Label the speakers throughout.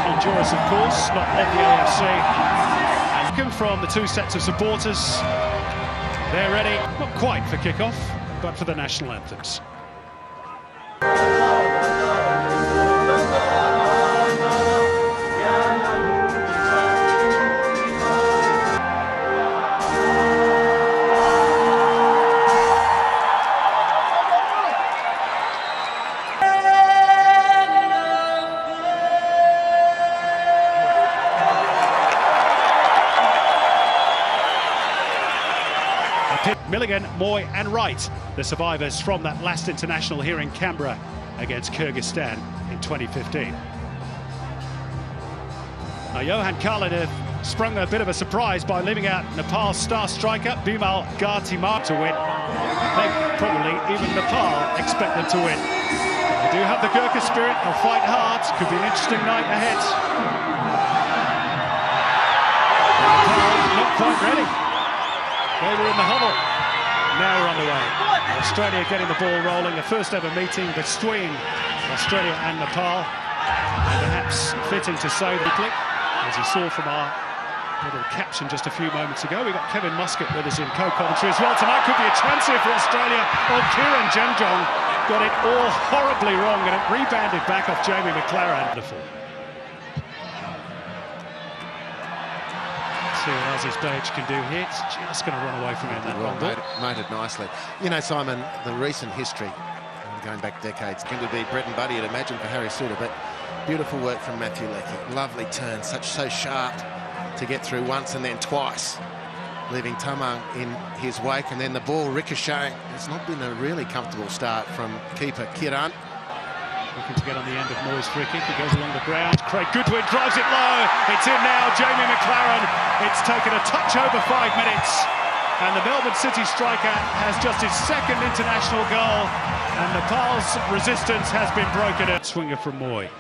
Speaker 1: Honduras, of course, not on the AFC. And from the two sets of supporters, they're ready, not quite for kick-off, but for the national anthems. Milligan, Moy and Wright, the survivors from that last international here in Canberra against Kyrgyzstan in 2015. Now Johan Karladev sprung a bit of a surprise by leaving out Nepal's star striker Bimal Gartimar to win. I think probably even Nepal expect them to win. They do have the Gurkha spirit, they'll fight hard, could be an interesting night ahead. Nepal not quite ready. They were in the huddle. Now we're underway. Australia getting the ball rolling. The first ever meeting between Australia and Nepal. And perhaps fitting to say that, as you saw from our little caption just a few moments ago, we got Kevin Muscat with us in co-commentary as well. Tonight could be a chance here for Australia. Oh, Kieran Chemjong got it all horribly wrong and it rebounded back off Jamie Maclaren. Wonderful. See what Aziz Behich can do here. It's just going to run away from him. That wrong
Speaker 2: made it nicely. You know, Simon, the recent history, going back decades, going to be bread and butter, you'd imagine, for Harry Souttar, but beautiful work from Matthew Leckie. Lovely turn, so sharp to get through once and then twice, leaving Tamang in his wake, and then the ball ricocheting. It's not been a really comfortable start from keeper Kiran.
Speaker 1: Looking to get on the end of Moy's free kick. He goes along the ground. Craig Goodwin drives it low. It's in now. Jamie Maclaren. It's taken a touch over 5 minutes. And the Melbourne City striker has just his second international goal. And Nepal's resistance has been broken. Swinger from Moy.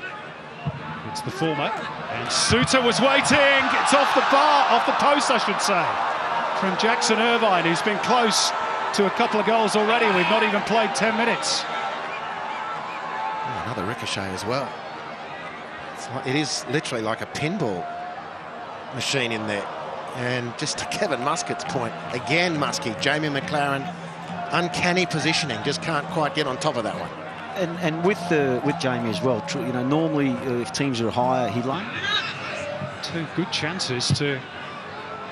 Speaker 1: It's the former. And Souttar was waiting. It's off the bar, off the post, I should say. From Jackson Irvine, who's been close to a couple of goals already. We've not even played 10 minutes.
Speaker 2: Another ricochet as well. It is literally like a pinball machine in there. And just to Kevin Muscat's point, again, Muskie, Jamie Maclaren, uncanny positioning, just can't quite get on top of that one.
Speaker 3: And with Jamie as well, you know, normally if teams are higher, he like
Speaker 1: two good chances to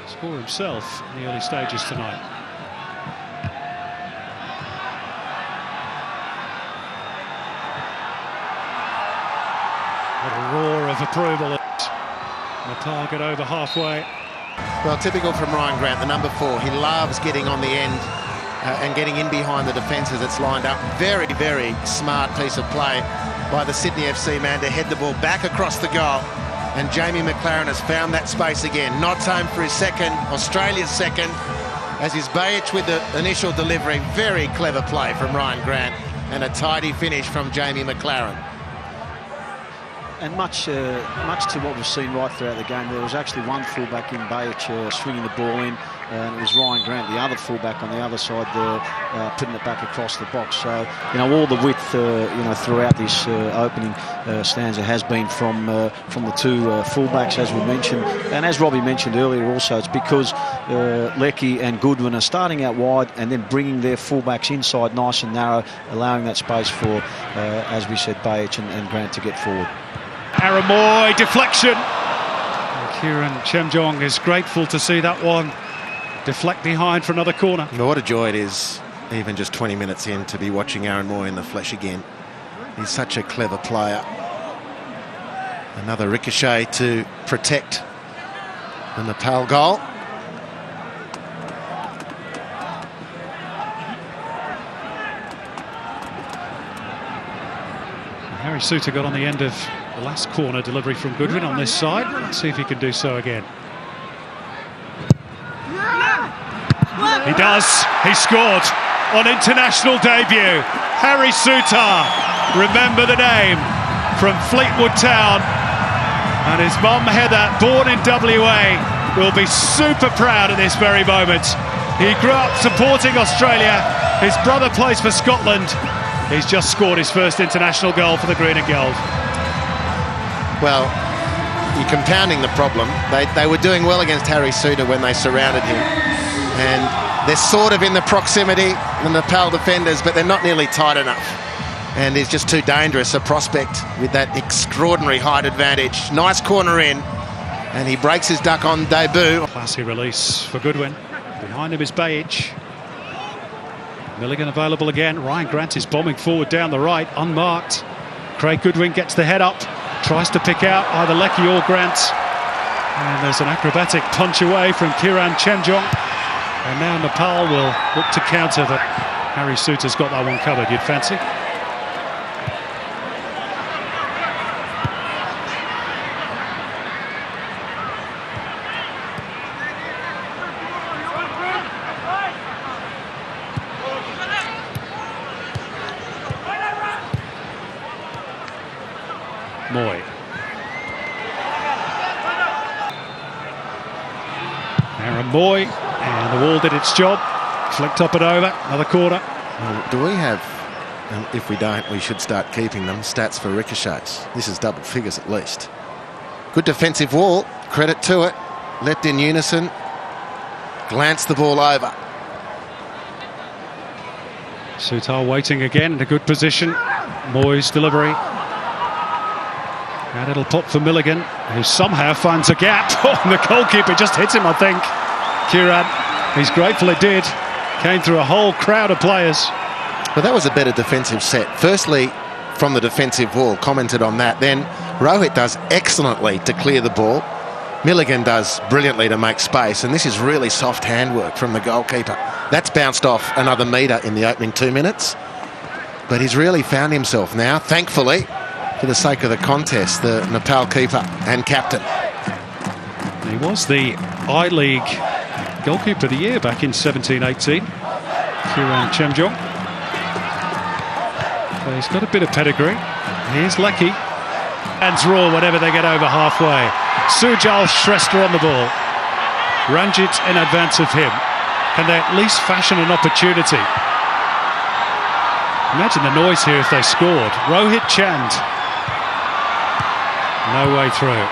Speaker 1: score himself in the early stages tonight. What a roar of approval. Nepal get over halfway.
Speaker 2: Well, typical from Ryan Grant, the number 4. He loves getting on the end and getting in behind the defence as it's lined up. Very, very smart piece of play by the Sydney FC man to head the ball back across the goal. And Jamie Maclaren has found that space again. Notts home for his second, Australia's second, as is Behich with the initial delivery. Very clever play from Ryan Grant and a tidy finish from Jamie Maclaren.
Speaker 3: And much to what we've seen right throughout the game, there was actually one fullback in Behich swinging the ball in, and it was Ryan Grant, the other fullback on the other side there, putting it back across the box. So, you know, all the width, you know, throughout this opening stanza has been from the two fullbacks, as we mentioned. And as Robbie mentioned earlier also, it's because Leckie and Goodwin are starting out wide and then bringing their fullbacks inside nice and narrow, allowing that space for, as we said, Behich and Grant to get forward.
Speaker 1: Aaron Moy, deflection. And Kieran Chemjong is grateful to see that one deflect behind for another corner.
Speaker 2: What a joy it is, even just 20 minutes in, to be watching Aaron Moy in the flesh again. He's such a clever player. Another ricochet to protect the Nepal goal.
Speaker 1: Harry Souttar got on the end of the last corner delivery from Goodwin on this side. Let's see if he can do so again. He does. He scored on international debut. Harry Souttar, remember the name, from Fleetwood Town. And his mum Heather, born in WA, will be super proud at this very moment. He grew up supporting Australia. His brother plays for Scotland. He's just scored his first international goal for the Green and Gold.
Speaker 2: Well, you're compounding the problem. They were doing well against Harry Souttar when they surrounded him. And they're sort of in the proximity, the Nepal defenders, but they're not nearly tight enough. And he's just too dangerous a prospect with that extraordinary height advantage. Nice corner in, and he breaks his duck on debut.
Speaker 1: Classy release for Goodwin. Behind him is Bajic. Milligan available again. Ryan Grant is bombing forward down the right, unmarked. Craig Goodwin gets the head up, tries to pick out either Leckie or Grant. And there's an acrobatic punch away from Kiran Chemjong. And now Nepal will look to counter, but Harry Souttar's got that one covered, you'd fancy. Moy. Aaron Moy, and the wall did its job. Flicked up and over, another corner.
Speaker 2: Well, do we have, if we don't, we should start keeping them, stats for ricochets. This is double figures at least. Good defensive wall, credit to it. Leapt in unison, glanced the ball over.
Speaker 1: Souttar waiting again in a good position. Moy's delivery. And it'll pop for Milligan, who somehow finds a gap. Oh, the goalkeeper just hits him, I think. Kiran, he's grateful it did. Came through a whole crowd of players.
Speaker 2: Well, that was a better defensive set. Firstly, from the defensive wall, commented on that. Then Rohit does excellently to clear the ball. Milligan does brilliantly to make space. And this is really soft handwork from the goalkeeper. That's bounced off another metre in the opening 2 minutes. But he's really found himself now, thankfully, for the sake of the contest, the Nepal keeper and captain.
Speaker 1: He was the I-League goalkeeper of the year back in 17-18. Kiran Chemjong. But he's got a bit of pedigree. Here's Leckie. Hands raw whenever they get over halfway. Sujal Shrestha on the ball. Ranjit in advance of him. Can they at least fashion an opportunity? Imagine the noise here if they scored. Rohit Chand. No way through.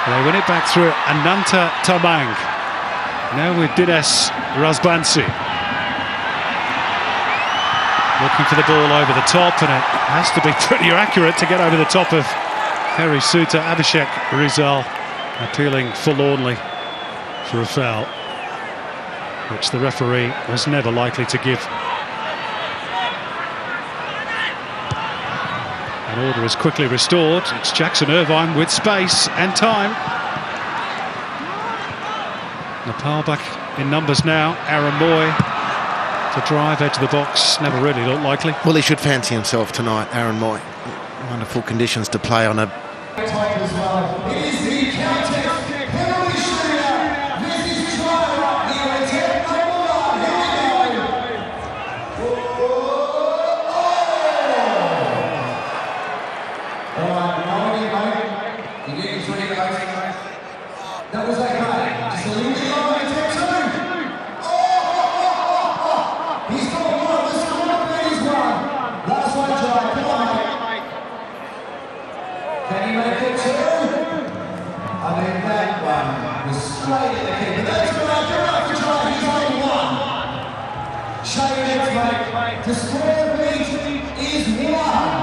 Speaker 1: They win it back through Ananta Tamang. Now with Dinesh Razbansi. Looking for the ball over the top, and it has to be pretty accurate to get over the top of Harry Souttar. Abhishek Rizal appealing forlornly for a foul, which the referee was never likely to give. An order is quickly restored. It's Jackson Irvine with space and time. Nepal back in numbers now. Aaron Moy to drive, edge of the box. Never really looked likely.
Speaker 2: Well, he should fancy himself tonight, Aaron Moy. Wonderful conditions to play on a...
Speaker 4: That was okay. Just a little bit lower attention. He's got one. Let's come on, please, one. Last one, try. Come on, mate. Can he make it two? I mean, that one was straight at the keeper. That's right. Come on, try. He's only one. Shake it, mate. To square beat is one.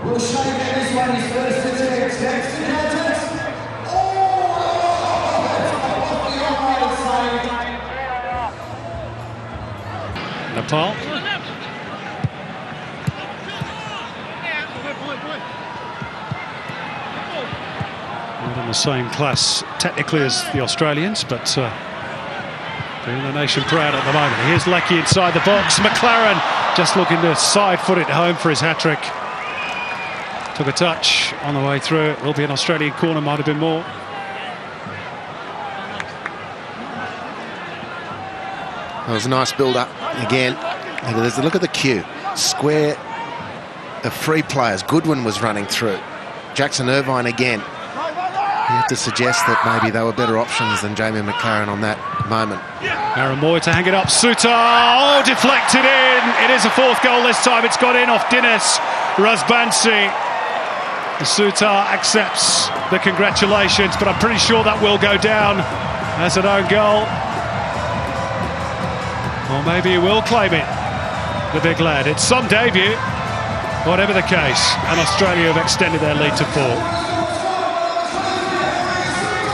Speaker 4: We'll shake it. This one is first attempt. Next attempt.
Speaker 1: Nepal. Not in the same class technically as the Australians, but doing the nation proud at the moment. Here's Leckie inside the box. McLaren just looking to side-foot it home for his hat-trick. Took a touch on the way through. It will be an Australian corner, might have been more.
Speaker 2: That was a nice build-up again. There's a look at the queue. Square of free players. Goodwin was running through. Jackson Irvine again. You have to suggest that maybe they were better options than Jamie McLaren on that moment.
Speaker 1: Aaron Moy to hang it up. Souttar, oh, deflected in. It is a fourth goal this time. It's got in off Dinesh Razbansi. Sutar accepts the congratulations, but I'm pretty sure that will go down as an own goal. Or maybe he will claim it, the big lad. It's some debut, whatever the case, and Australia have extended their lead to 4.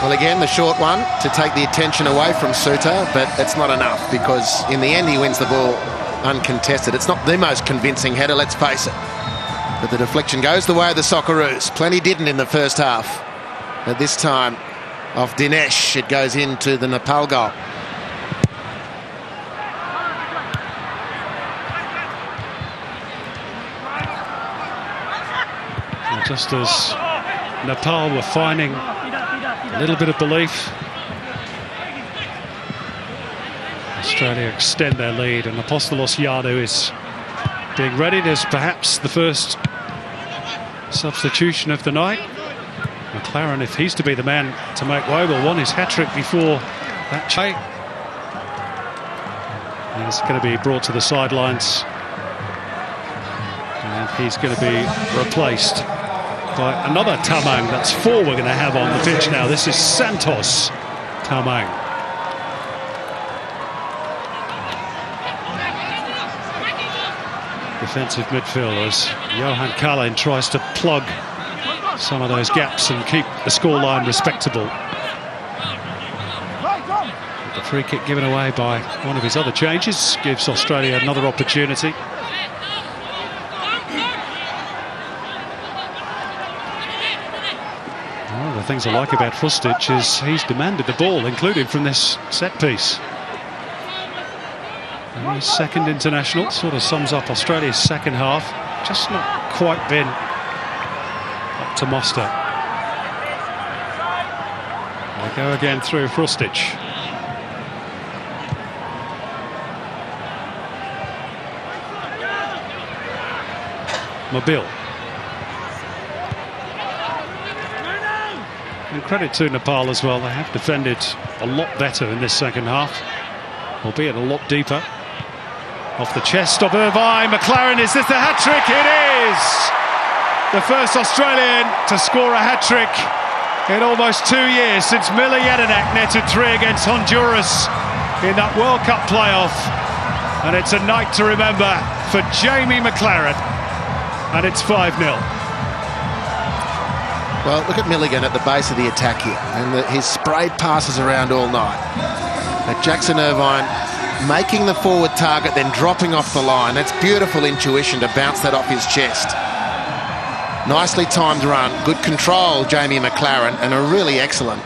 Speaker 2: Well, again, the short one to take the attention away from Sutar, but it's not enough because in the end he wins the ball uncontested. It's not the most convincing header, let's face it. But the deflection goes the way of the Socceroos. Plenty didn't in the first half. But this time, off Dinesh, it goes into the Nepal goal.
Speaker 1: And just as Nepal were finding a little bit of belief, Australia extend their lead, and Apostolos Yadu is being readied as perhaps the first substitution of the night. McLaren, if he's to be the man to make way, will want his hat-trick before that change. He's going to be brought to the sidelines, and he's going to be replaced by another Tamang. That's 4 we're going to have on the pitch now. This is Santos Tamang. Defensive midfielders. Johan Kalin tries to plug some of those gaps and keep the scoreline respectable. The free kick given away by one of his other changes gives Australia another opportunity. One of the things I like about Fustic is he's demanded the ball, including from this set piece. And his second international sort of sums up Australia's second half. Just not quite been up to muster. They go again through Fustic. Mobile. And credit to Nepal as well. They have defended a lot better in this second half, albeit a lot deeper. Off the chest of Irvine, McLaren, is this the hat-trick? It is! The first Australian to score a hat-trick in almost 2 years since Miller Jedinak netted 3 against Honduras in that World Cup playoff. And it's a night to remember for Jamie McLaren. And it's 5-0.
Speaker 2: Well, look at Milligan at the base of the attack here. And his sprayed passes around all night. Jackson Irvine making the forward target, then dropping off the line. That's beautiful intuition to bounce that off his chest. Nicely timed run, good control, Jamie McLaren, and a really excellent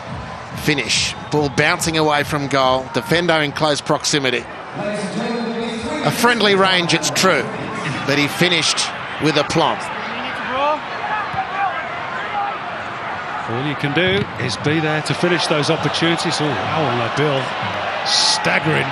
Speaker 2: finish. Ball bouncing away from goal, defender in close proximity. A friendly range, it's true, but he finished with aplomb.
Speaker 1: All you can do is be there to finish those opportunities. Oh, wow, on that bill. Staggering